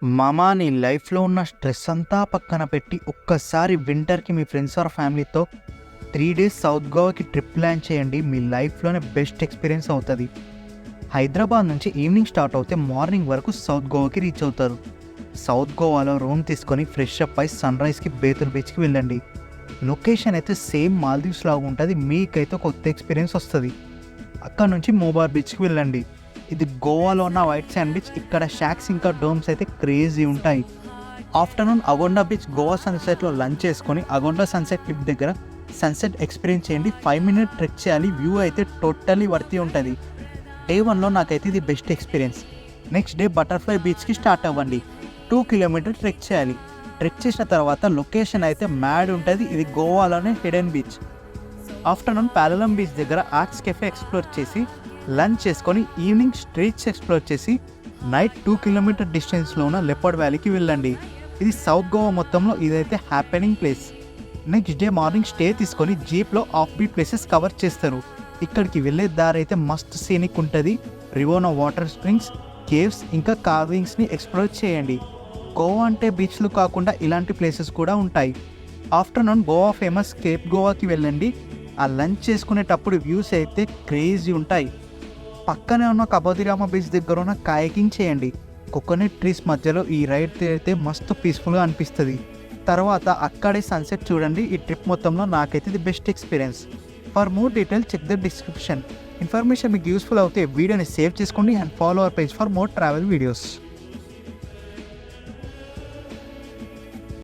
నీ లైఫ్లో ఉన్న స్ట్రెస్ అంతా పక్కన పెట్టి ఒక్కసారి వింటర్కి మీ ఫ్రెండ్స్ ఆర్ ఫ్యామిలీతో 3 days సౌత్ గోవాకి ట్రిప్ ప్లాన్ చేయండి. మీ లైఫ్లోనే బెస్ట్ ఎక్స్పీరియన్స్ అవుతుంది. హైదరాబాద్ నుంచి ఈవినింగ్ స్టార్ట్ అవుతే మార్నింగ్ వరకు సౌత్ గోవాకి రీచ్ అవుతారు. సౌత్ గోవాలో రూమ్ తీసుకొని ఫ్రెష్ అప్ అయి సన్ రైజ్కి బేతుల్ బీచ్కి వెళ్ళండి. లొకేషన్ అయితే సేమ్ మాల్దీవ్స్ లాగా ఉంటుంది. మీకైతే కొత్త ఎక్స్పీరియన్స్ వస్తుంది. అక్కడ నుంచి మోబార్ బీచ్కి వెళ్ళండి. ఇది గోవాలో ఉన్న వైట్ శాండ్ బీచ్. ఇక్కడ షాక్స్ ఇంకా డోమ్స్ అయితే క్రేజీ ఉంటాయి. ఆఫ్టర్నూన్ అగొండా బీచ్ గోవా సన్సెట్లో లంచ్ చేసుకొని అగొండా సన్సెట్ క్లిప్ దగ్గర సన్సెట్ ఎక్స్పీరియన్స్ చేయండి. 5 minute ట్రెక్ చేయాలి. వ్యూ అయితే టోటల్లీ వర్తీ ఉంటుంది. డే 1లో నాకైతే ఇది best experience. Next day butterfly బీచ్కి స్టార్ట్ అవ్వండి. 2 kilometers ట్రెక్ చేయాలి. ట్రెక్ చేసిన తర్వాత లొకేషన్ అయితే మ్యాడ్ ఉంటుంది. ఇది గోవాలోనే హిడెన్ బీచ్. ఆఫ్టర్నూన్ పాలలం బీచ్ దగ్గర ఆర్ట్స్ కెఫే ఎక్స్ప్లోర్ చేసి లంచ్ చేసుకొని ఈవినింగ్ స్ట్రీట్స్ ఎక్స్ప్లోర్ చేసి నైట్ 2 kilometers డిస్టెన్స్లో ఉన్న లెపర్డ్ వ్యాలీకి వెళ్ళండి. ఇది సౌత్ గోవా మొత్తంలో ఇదైతే happening place. Next day morning stay తీసుకొని జీప్లో ఆఫ్ బీట్ ప్లేసెస్ కవర్ చేస్తారు. ఇక్కడికి వెళ్ళే దారి అయితే మస్త్ సీనిక్ ఉంటుంది. రివోనా వాటర్ స్ప్రింగ్స్, కేవ్స్ ఇంకా కార్వింగ్స్ని ఎక్స్ప్లోర్ చేయండి. గోవా అంటే బీచ్లు కాకుండా ఇలాంటి ప్లేసెస్ కూడా ఉంటాయి. ఆఫ్టర్నూన్ గోవా ఫేమస్ కేప్ గోవాకి వెళ్ళండి. ఆ లంచ్ చేసుకునేటప్పుడు వ్యూస్ అయితే క్రేజీ ఉంటాయి. పక్కనే ఉన్న కబోదిరామ బీచ్ దగ్గర ఉన్న కాయకింగ్ చేయండి. కోకోనట్ ట్రీస్ మధ్యలో ఈ రైడ్ అయితే మస్తు పీస్ఫుల్గా అనిపిస్తుంది. తర్వాత అక్కడే సన్సెట్ చూడండి. ఈ ట్రిప్ మొత్తంలో నాకైతే ఇది best experience. For more detail check the description. Information మీకు యూస్ఫుల్ అవుతే వీడియోని సేవ్ చేసుకోండి and follow our page for more travel videos.